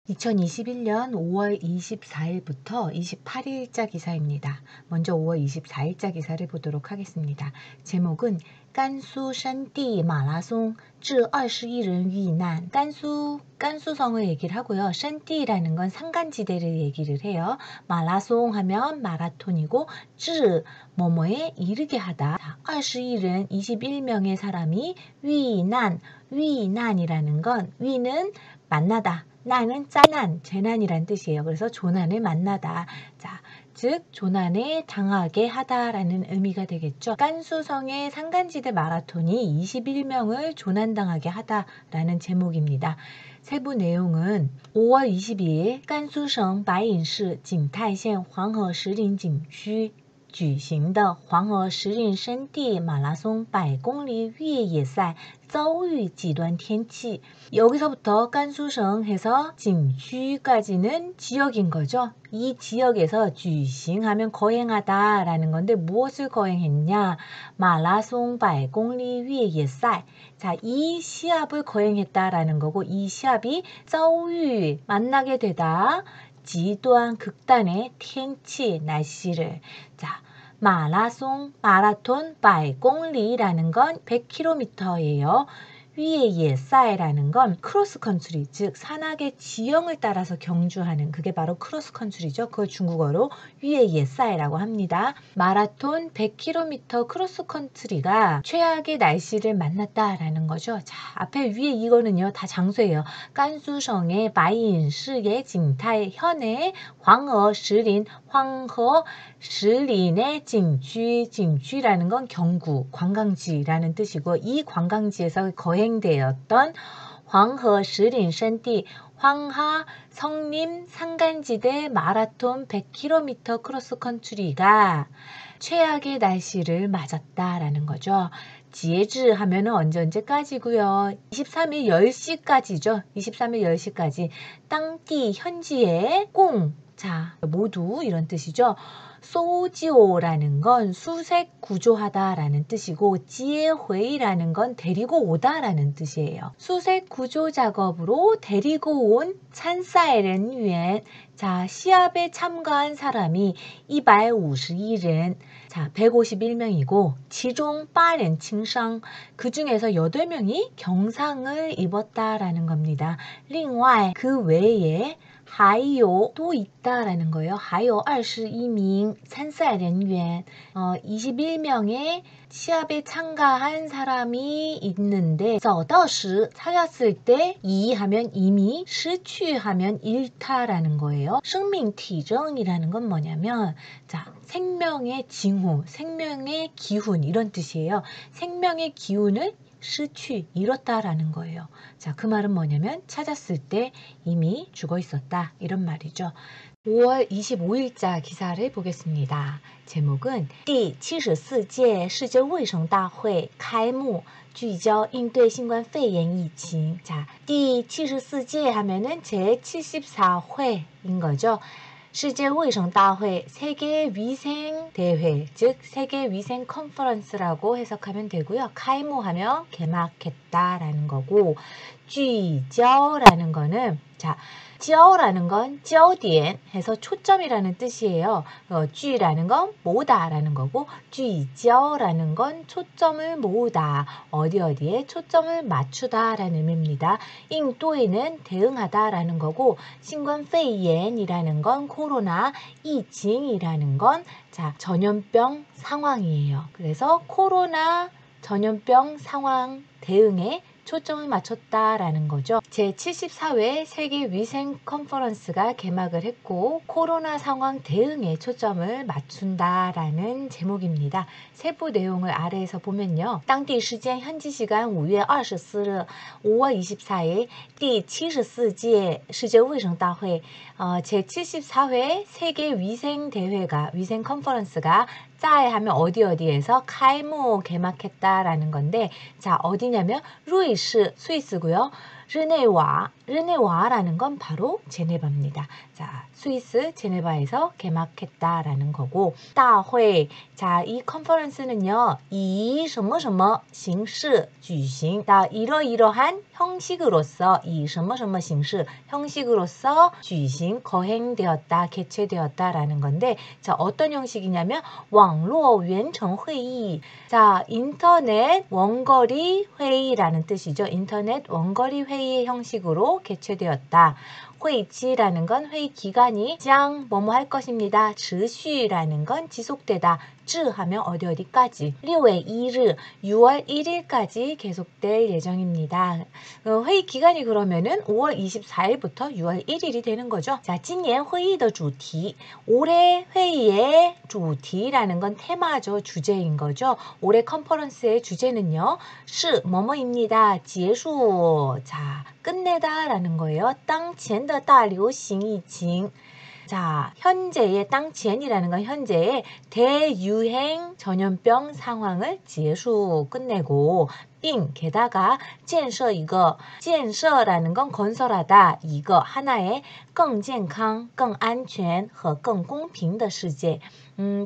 2021년 5월 24일부터 28일자 기사입니다. 먼저 5월 24일자 기사를 보도록 하겠습니다. 제목은甘肃 山地 마라송 致 21人 遇难.甘肃성을 얘기를 하고요. 산디라는 건 산간지대를 얘기를 해요. 마라송 하면 마라톤이고 致 뭐뭐에 이르게 하다. 21人 21명의 사람이 遇难이라는 건 위는 만나다. 난은 짠난, 재난이란 뜻이에요. 그래서 조난을 만나다. 자, 즉 조난에 당하게 하다라는 의미가 되겠죠.甘肃성의 산간지대 마라톤이 21명을 조난당하게 하다라는 제목입니다. 세부 내용은 5월 22일 甘肃省白银市景泰县黄河石林景区举行的黄河石林山地马拉松100公里越野赛遭遇极端天气. 여기서부터甘肃省에서景区까지는 지역인 거죠. 이 지역에서 주싱하면 거행하다 라는 건데 무엇을 거행했냐? 마라송 100公里 越野赛. 자, 이 시합을 거행했다라는 거고 이 시합이 遭遇 만나게 되다.极端 극단의 天气 날씨를. 자, 마라톤 100公里라는 건 100km예요. 위에 예사이라는 건 크로스컨트리, 즉 산악의 지형을 따라서 경주하는 그게 바로 크로스컨트리죠. 그걸 중국어로 위에 예사이라고 합니다. 마라톤 100km 크로스컨트리가 최악의 날씨를 만났다라는 거죠. 자, 앞에 위에 이거는요 다 장소예요.甘肃省의 바이인시의 징타이 현의 황허石林의 징취라는 건 경구, 관광지라는 뜻이고 이 관광지에서 거행되었던 황허石林山地 황하 성림 산간지대 마라톤 100km 크로스컨트리가 최악의 날씨를 맞았다라는 거죠. 지혜즈 하면은 언제까지고요. 23일 10시까지죠. 23일 10시까지 땅띠 현지의 꽁, 자 모두 이런 뜻이죠. 소지오라는 건 수색 구조하다라는 뜻이고 지혜회의라는 건 데리고 오다라는 뜻이에요. 수색 구조 작업으로 데리고 온 찬사이렌 유엔. 자, 시합에 참가한 사람이 151人. 자, 151명이고 지종 8人 轻伤. 그 중에서 8명이 경상을 입었다라는 겁니다. 另外 그 외에 还有 또 있다라는 거예요. 还有21名 参赛人员. 21명의 시합에 참가한 사람이 있는데 找到时 찾았을 때 2 하면 이미 失去 하면 잃다라는 거예요. 生命体征이라는 건 뭐냐면 자, 생명의 징후, 생명의 기운 이런 뜻이에요. 생명의 기운을 失去, 잃었다라는 거예요. 자, 그 말은 뭐냐면 찾았을 때 이미 죽어 있었다 이런 말이죠. 5월 25일자 기사를 보겠습니다. 제목은 第74届世界卫生大会开幕聚焦应对新冠肺炎疫情. 자, 第74届하면은 제74회인 거죠. 世界卫生大会 세계위생대회, 즉 세계위생 컨퍼런스라고 해석하면 되고요.开幕하면 개막했다라는 거고 聚焦라는 거는 자, 焦라는 건 焦点 해서 초점이라는 뜻이에요. 聚라는 건 모으다라는 거고 聚焦라는 건 초점을 모으다, 어디에 초점을 맞추다라는 의미입니다. 应对는 대응하다라는 거고 新冠肺炎이라는 건 코로나, 疫情이라는 건 자, 전염병 상황이에요. 그래서 코로나 전염병 상황 대응에 초점을 맞췄다라는 거죠. 제74회 세계위생 컨퍼런스가 개막을 했고 코로나 상황 대응에 초점을 맞춘다라는 제목입니다. 세부 내용을 아래에서 보면요. 当地时间 현지 시간 5월 24일 5월 24일 第74届世界卫生大会 제74회 세계위생대회가 위생 컨퍼런스가 짜에 하면 어디에서开幕 개막했다라는 건데 자, 어디냐면 루이스 스위스고요. 르네와라는 건 바로 제네바입니다. 자, 스위스 제네바에서 개막했다라는 거고, 大会, 자, 이 컨퍼런스는요, 以什么什么形式举行. 자, 이러이러한 형식으로서, 以什么什么形式 형식으로서 举行, 거행되었다, 개최되었다라는 건데, 자, 어떤 형식이냐면 网络远程会议. 자, 인터넷 원거리 회의라는 뜻이죠. 인터넷 원거리 회의 형식으로 개최되었다. 회의치라는 건 회의 기간이 将 뭐뭐 할 것입니다. 持续라는 건 지속되다. 至 하면 어디까지. 6월 1일, 6월 1일까지 계속될 예정입니다. 회의 기간이 그러면은 5월 24일부터 6월 1일이 되는 거죠. 자, 今年会议的主题. 올해 회의의 주티라는 건 테마죠. 주제인 거죠. 올해 컨퍼런스의 주제는요. 是 뭐뭐입니다. 结束. 자, 끝내다 라는 거예요. 当前的大流行疫情. 자, 현재의 땅치엔이라는 건 현재의 대유행 전염병 상황을 结束 끝내고, 빙 게다가 建设一个 建设라는 건 건설하다, 이거 하나의 更健康更安全和更公平的世界.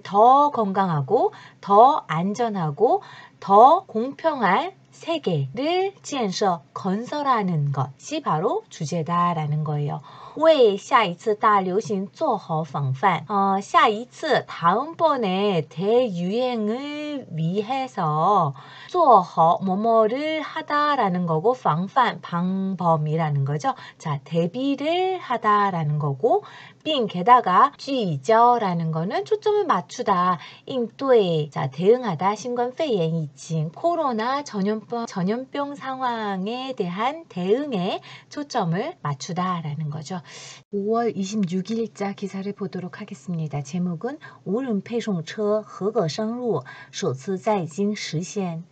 더 건강하고 더 안전하고 더 공평한 세계를 建设 건설하는 것이 바로 주제다라는 거예요. 为下一次大流行做好防范. 下一次 다음번에 대유행을 위해서 做好 뭐뭐를 하다라는 거고, 防范 방법이라는 거죠. 자, 대비를 하다라는 거고, 빙 게다가 聚焦라는 거는 초점을 맞추다, 应对 자, 대응하다, 신冠肺炎疫情 코로나 전염병 상황에 대한 대응에 초점을 맞추다라는 거죠. 5월 26일자 기사를 보도록 하겠습니다. 제목은 无人配送车合格上路首次在京实现.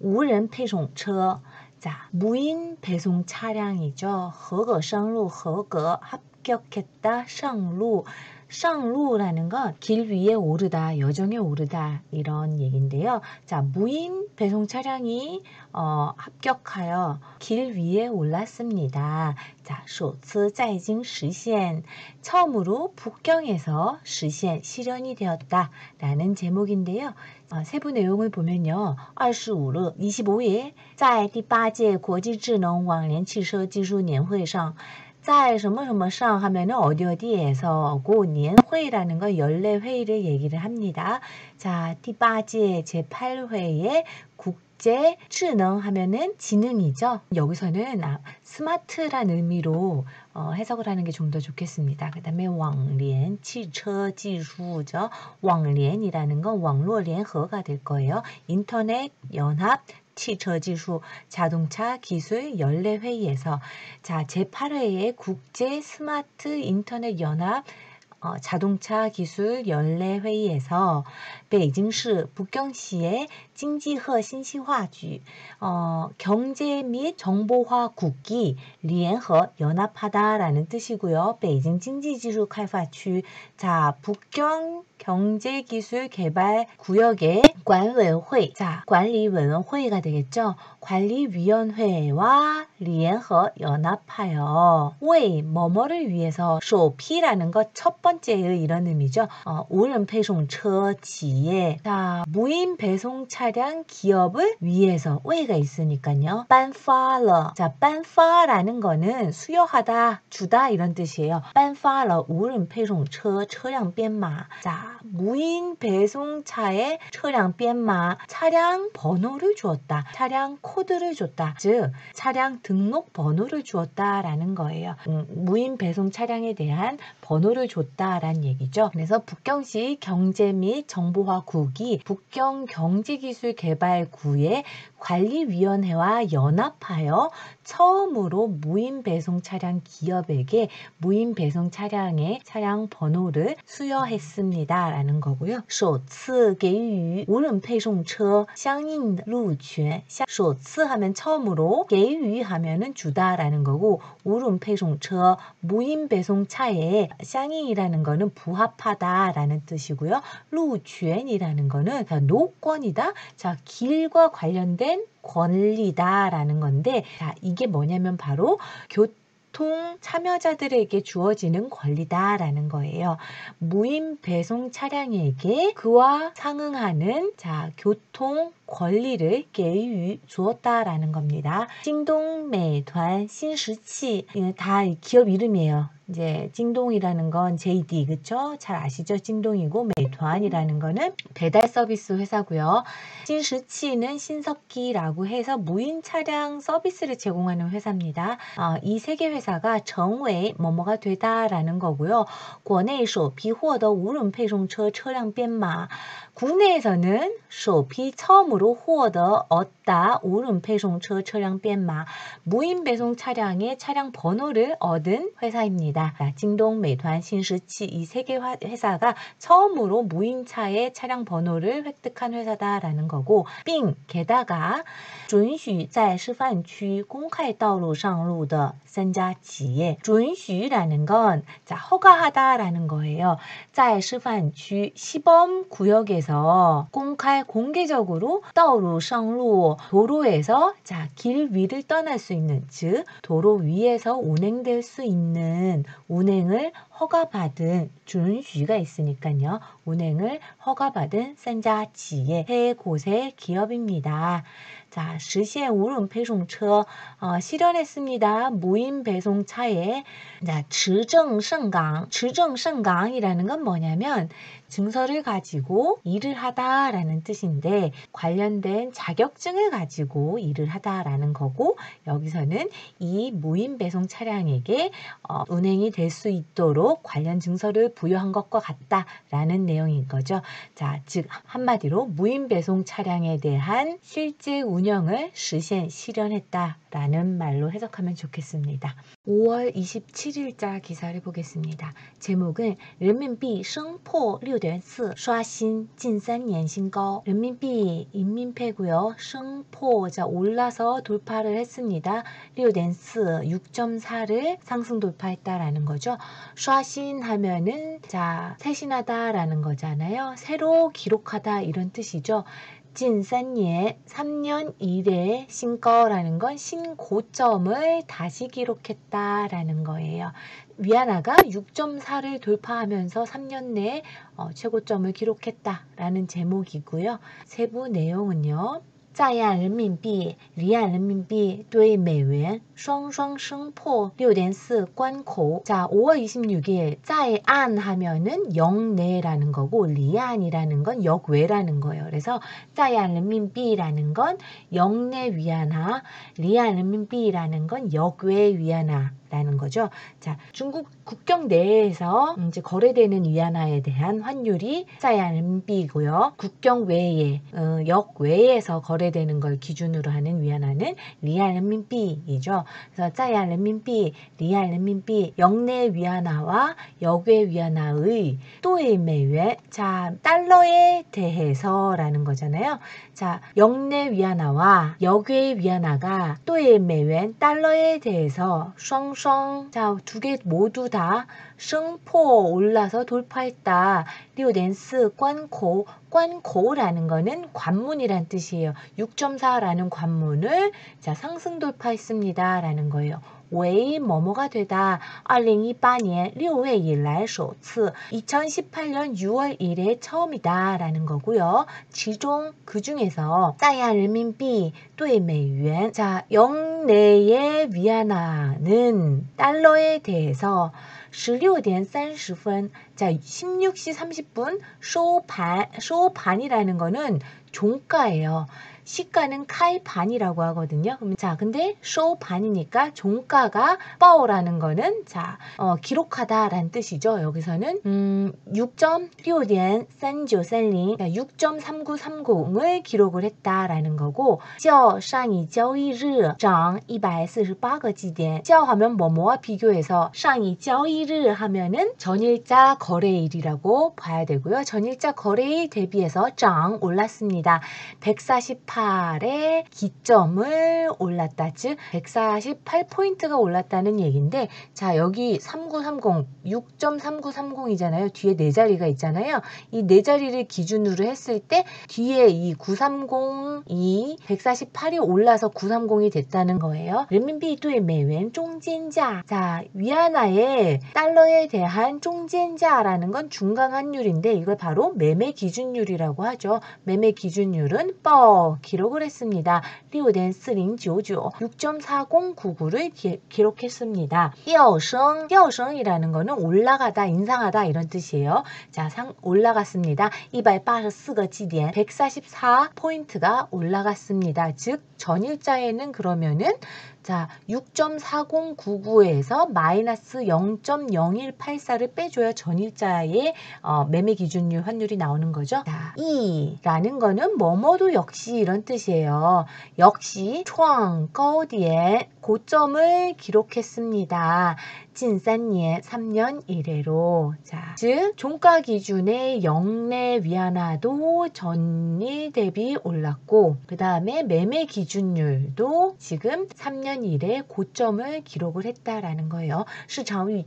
无人配送车. 자, 무인 배송 차량이죠. 合格上路, 合格 합격했다, 上路. 上路라는 건 길 위에 오르다, 여정에 오르다 이런 얘기인데요. 자, 무인 배송 차량이 합격하여 길 위에 올랐습니다. 자, 首次在京实现. 처음으로 북경에서 实现, 실현이 되었다 라는 제목인데요. 세부 내용을 보면요. 25일 在第八届国际智能网联汽车技术年会上, 在什么什么上 하면은 어디에서고, 年会라는 건 연례 회의를 얘기를 합니다. 자, 第八届제8회의 국제智能 하면은 지능이죠. 여기서는 스마트라는 의미로 해석을 하는 게 좀 더 좋겠습니다. 그 다음에 网联 汽车 技术죠. 网联이라는 건 网络联合가 될 거예요. 인터넷 연합 汽车技术 자동차 기술 연례 회의에서. 자, 제8회의 국제 스마트 인터넷 연합 자동차 기술 연례 회의에서 베이징시 북경시의经济和 信息化局 경제 및 정보화국이 联合 연합하다라는 뜻이고요. 베이징经济技术开发区. 자, 북경 경제기술개발구역의 관委会. 자, 관리위원회가 되겠죠. 관리위원회와 联合 연합하여 为 뭐뭐를 위해서 首批라는 것 첫 번째의 이런 의미죠. 无人配送车企业. 자, 무인 배송 차량 기업을 위해서 为가 있으니까요. 颁发了. 자, 颁发라는 거는 수여하다, 주다 이런 뜻이에요. 颁发了无人配送车 车辆编码. 자, 무인 배송차에 车辆编码 차량 번호를 주었다. 차량 코드를 줬다. 즉, 차량 등록 번호를 주었다라는 거예요. 무인 배송 차량에 대한 번호를 줬다라는 얘기죠. 그래서 북경시 경제 및 정보화국이 북경 경제기술개발구의 관리위원회와 연합하여 처음으로 무인 배송 차량 기업에게 무인 배송 차량의 차량 번호를 수여했습니다. 라는 거고요. 首次给予无人配送车相应的路权. 首次 하면 처음으로, 给予 하면은 주다라는 거고, 无人配送车 무인 배송 차에 相应이라는 거는 부합하다라는 뜻이고요. 路权이라는 거는 노권이다, 자, 길과 관련된 권리다라는 건데, 자, 이게 뭐냐면 바로 교통 참여자들에게 주어지는 권리다라는 거예요. 무인 배송 차량에게 그와 상응하는 자, 교통 권리를 주었다라는 겁니다. 징동, 메이团, 신시치 다 기업 이름이에요. 이제 징동이라는 건 JD 그쵸? 잘 아시죠? 징동이고 메이团이라는 거는 배달 서비스 회사고요. 신시치는 신석기라고 해서 무인 차량 서비스를 제공하는 회사입니다. 이 세 개 회사가 정외 뭐뭐가 되다라는 거고요. 国内首批获得无人配送车车辆编码 국내에서는 首批 처음으로 获得 얻다 우른 배송처 차량编码 무인 배송 차량의 차량 번호를 얻은 회사입니다. 징동, 메이团, 신시치 이 세 개 회사가 처음으로 무인차의 차량 번호를 획득한 회사다라는 거고, 빙 게다가 准许在示范区公开道路上路的三家企业 准许라는 건 자, 허가하다라는 거예요. 在示范区 시범 구역에서 공개적으로 道路上路 도로에서 자, 길 위를 떠날 수 있는 즉 도로 위에서 운행될 수 있는 운행을 허가받은 准许가 있으니까요. 운행을 허가받은 三家企业 세 곳의 기업입니다. 자, 实现无人配送车 실현했습니다. 무인 배송차에 자, 持证盛岗 持证盛岗이라는 건 뭐냐면 증서를 가지고 일을 하다라는 뜻인데 관련된 자격증을 가지고 일을 하다라는 거고, 여기서는 이 무인 배송 차량에게 운행이 될 수 있도록 관련 증서를 부여한 것과 같다라는 내용인 거죠. 자, 즉 한마디로 무인 배송 차량에 대한 실제 운영을 실현했다라는 말로 해석하면 좋겠습니다. 5월 27일자 기사를 보겠습니다. 제목은 人民币升破 6.4 刷新近 3년 신고. 人民币인민폐고요. 升破 자, 올라서 돌파를 했습니다. 6.4 6.4를 상승 돌파했다라는 거죠. 刷新 하면은 자, 새신하다라는 거잖아요. 새로 기록하다 이런 뜻이죠. 진 3년, 3년 이래 신거라는 건 신고점을 다시 기록했다라는 거예요. 위안화가 6.4를 돌파하면서 3년 내에 최고점을 기록했다라는 제목이고요. 세부 내용은요. 在岸人民币离岸人民币对美元双双升破 6.4 关口. 자, 5월 26일 在岸 하면은 역내라는 거고 리안이라는 건 역외라는 거예요. 그래서 在岸人民币라는 건 역내 위안화, 리안人民币라는 건 역외 위안화라는 거죠. 자, 중국 국경 내에서 이제 거래되는 위안화에 대한 환율이 在岸人民币고요. 국경 외에 역외에서 거래되는 걸 기준으로 하는 위안화는 리안人民币이죠. 그래서 在岸人民币, 리안人民币 역내 위안화와 역외 위안화의 또의美元, 자, 달러에 대해서라는 거잖아요. 자, 역내 위안화와 역외 위안화가 또의 美元 달러에 대해서 双双 자, 두 개 모두 다 升破 올라서 돌파했다. 6.4 关口 관고라는 거는 관문이란 뜻이에요. 6.4라는 관문을 자, 상승 돌파했습니다 라는 거예요. 왜 뭐뭐가 되다. 2018년 6월 以来首次 2018년 6월 1일 처음이다 라는 거고요. 지종 그 중에서 在岸人民币对美元 자, 역내의 위안화는 달러에 대해서 16点 30분 자, 16시 30분 쇼반이라는 거는 종가예요. 시가는 카이반이라고 하거든요. 자, 근데 쇼반이니까 종가가 빠오라는 거는 자, 기록하다라는 뜻이죠. 여기서는 6.6년 3930 6.3930을 기록을 했다라는 거고, 较上一交易日涨 148个基点 较 하면 뭐뭐와 비교해서 上一交易日 하면은 전일자 거래일이라고 봐야 되고요. 전일자 거래일 대비해서 장 올랐습니다. 148 148의 기점을 올랐다. 즉 148포인트가 올랐다는 얘기인데 자 여기 3930, 6.3930이잖아요. 뒤에 4자리가 있잖아요. 이 4자리를 기준으로 했을 때 뒤에 이 930이 148이 올라서 930이 됐다는 거예요. renminbi对 美元 中间价. 자, 위안화의 달러에 대한 中间价라는 건 중간 환율인데 이걸 바로 매매 기준율이라고 하죠. 매매 기준율은 뻐 기록을 했습니다. 6.4099, 6.4099를 기록했습니다. 调升이라는 거는 올라가다, 인상하다 이런 뜻이에요. 자, 올라갔습니다. 284个基点, 144포인트가 올라갔습니다. 즉 전일자에는 그러면은 자 6.4099에서 마이너스 0.0184를 빼줘야 전일자의 매매 기준율 환율이 나오는 거죠. 자, 이라는 거는 뭐뭐도 역시 이런 뜻이에요. 역시 创高点 고점을 기록했습니다. 近 3년, 3년 이래로. 자, 즉 종가 기준의 영내 위안화도 전일 대비 올랐고 그 다음에 매매 기준율도 지금 3년 이래 고점을 기록을 했다라는 거예요. 시장预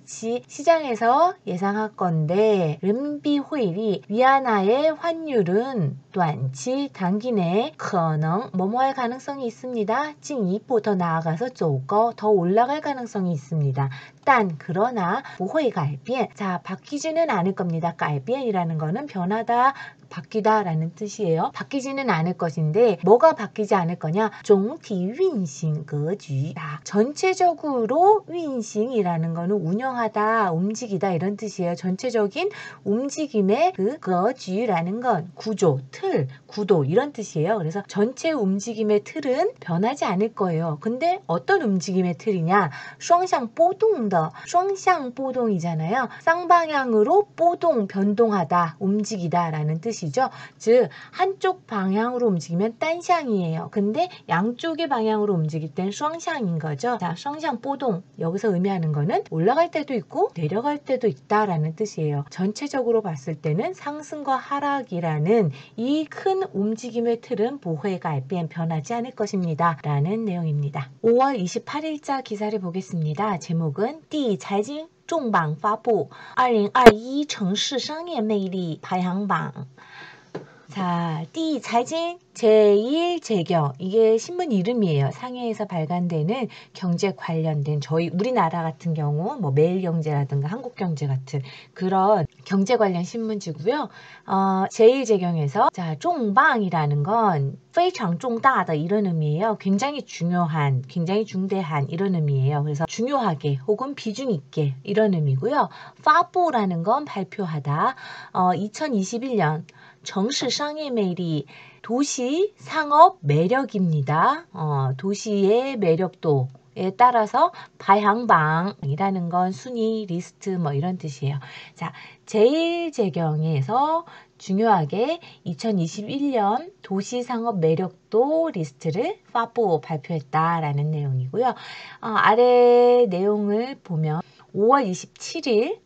期, 시장에서 예상할 건데 renminbi汇率 위안화의 환율은短期, 단기 내에 可能 뭐뭐할 가능성이 있습니다. 进一步더 나아가서 走高, 더 올라갈 가능성이 있습니다. 단 그러나 不会改变. 자, 바뀌지는 않을 겁니다. 改变이라는 거는 변하다, 바뀌다 라는 뜻이에요. 바뀌지는 않을 것인데 뭐가 바뀌지 않을 거냐? 总体运行格局. 전체적으로运行이라는 거는 운영하다, 움직이다 이런 뜻이에요. 전체적인 움직임의 그格局라는 건 구조, 틀, 구도 이런 뜻이에요. 그래서 전체 움직임의 틀은 변하지 않을 거예요. 근데 어떤 움직임의 틀이냐? 双向波动的, 双向波动이잖아요. 쌍방향으로波动, 변동하다, 움직이다 라는 뜻이죠. 즉 한쪽 방향으로 움직이면单向이에요. 근데 양쪽의 방향으로 움직일 땐 双向인 거죠. 자, 双向波动 여기서 의미하는 거는 올라갈 때도 있고 내려갈 때도 있다라는 뜻이에요. 전체적으로 봤을 때는 상승과 하락이라는 이 큰 움직임의 틀은 不会改变 변하지 않을 것입니다. 라는 내용입니다. 5월 28일자 기사를 보겠습니다. 제목은 第财经重磅发布2021城市商业魅力排行榜. 자, 第财经 제1재경 이게 신문 이름이에요. 상해에서 발간되는 경제 관련된 저희 우리나라 같은 경우 뭐 매일경제라든가 한국경제 같은 그런 경제 관련 신문지고요. 제1재경에서 자, 重磅이라는 건 非常重大的 이런 의미예요. 굉장히 중요한, 굉장히 중대한 이런 의미예요. 그래서 중요하게 혹은 비중 있게 이런 의미고요. 发布라는 건 발표하다. 2021년 城市商业魅力 도시 상업 매력입니다. 도시의 매력도에 따라서排行榜이라는 건 순위, 리스트 뭐 이런 뜻이에요. 자, 제1재경에서 중요하게 2021년 도시 상업 매력도 리스트를 发布 발표했다라는 내용이고요. 아래 내용을 보면 5월 27일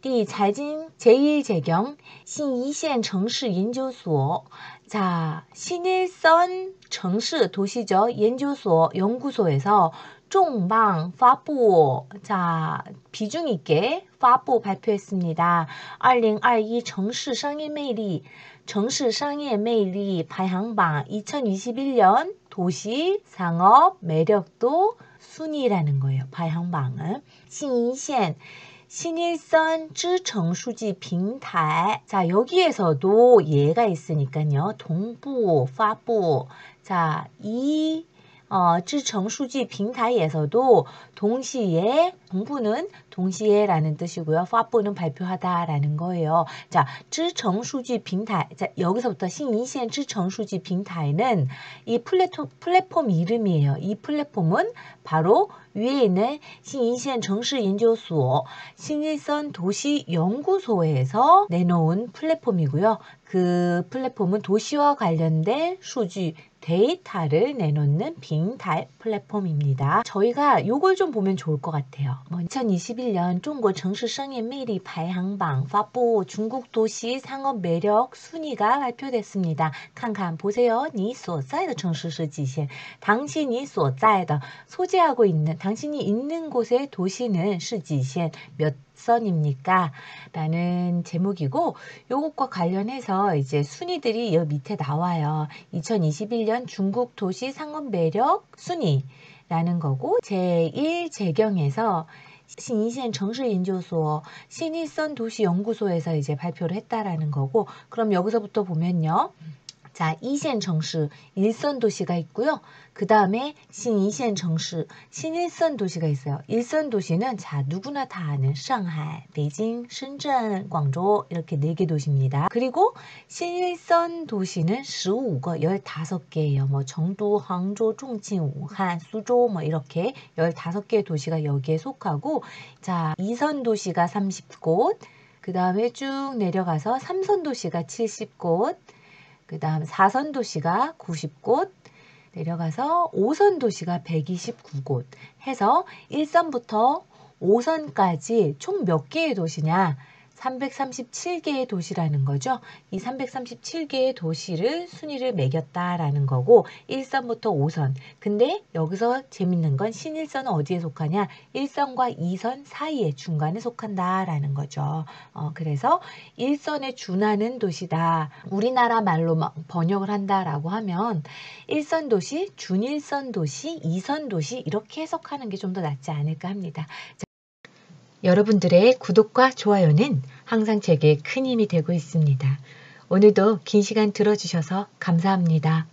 第财经 제1재경 신이센城市研究所 자, 신일선城市 도시죠. 연구소, 연구소에서 重磅发布 자, 비중 있게 发布 발표했습니다. 2021城市商业魅力 城市商业魅力排行榜 2021년 도시 상업 매력도 순위라는 거예요. 排行榜은 신이센 신일선 支撑数据平台. 자, 여기에서도 얘가 있으니까요. 동부, 파부. 자, 이 支撑数据平台에서도 동시에, 동부는 동시에라는 뜻이고요. 파부는 발표하다라는 거예요. 자, 支撑数据平台. 자, 여기서부터 신이센 支撑数据平台는 이 플랫폼 이름이에요. 이 플랫폼은 바로 위에 있는 신이센 城市研究所 신일선 도시 연구소에서 내놓은 플랫폼이고요. 그 플랫폼은 도시와 관련된 수지, 데이터를 내놓는 빙탈 플랫폼입니다. 저희가 요걸 좀 보면 좋을 것 같아요. 2021년 중국城市生意魅力排行榜 发布 중국 도시 상업 매력 순위가 발표됐습니다. 칸칸 보세요. 你所在的城市是几线? 당신이 所在的 소재하고 있는 당신이 있는 곳의 도시는 是几线? 몇 선입니까? 라는 제목이고 요것과 관련해서 이제 순위들이 여기 밑에 나와요. 2021년 중국 도시 상업 매력 순위라는 거고 제1 재경에서 신이센 정시연구소 신일선 도시 연구소에서 이제 발표를 했다라는 거고 그럼 여기서부터 보면요. 자, 2线城市 1선 도시가 있고요. 그 다음에 신이센城市 신일선 도시가 있어요. 1선 도시는 자 누구나 다 아는 상하이, 베이징,深圳, 광저우 이렇게 4개 도시입니다. 그리고 신일선 도시는 15거, 15개예요. 뭐 정도, 항저우, 총칭, 우한, 수조 뭐 이렇게 15개의 도시가 여기에 속하고 자 2선 도시가 30곳, 그 다음에 쭉 내려가서 3선 도시가 70곳, 그 다음 4선 도시가 90곳, 내려가서 5선 도시가 129곳 해서 1선부터 5선까지 총 몇 개의 도시냐? 337개의 도시라는 거죠. 이 337개의 도시를 순위를 매겼다라는 거고 1선부터 5선. 근데 여기서 재밌는 건 신일선은 어디에 속하냐? 1선과 2선 사이에 중간에 속한다라는 거죠. 그래서 1선에 준하는 도시다. 우리나라 말로 번역을 한다라고 하면 1선 도시, 준일선 도시, 2선 도시 이렇게 해석하는 게 좀 더 낫지 않을까 합니다. 여러분들의 구독과 좋아요는 항상 제게 큰 힘이 되고 있습니다. 오늘도 긴 시간 들어주셔서 감사합니다.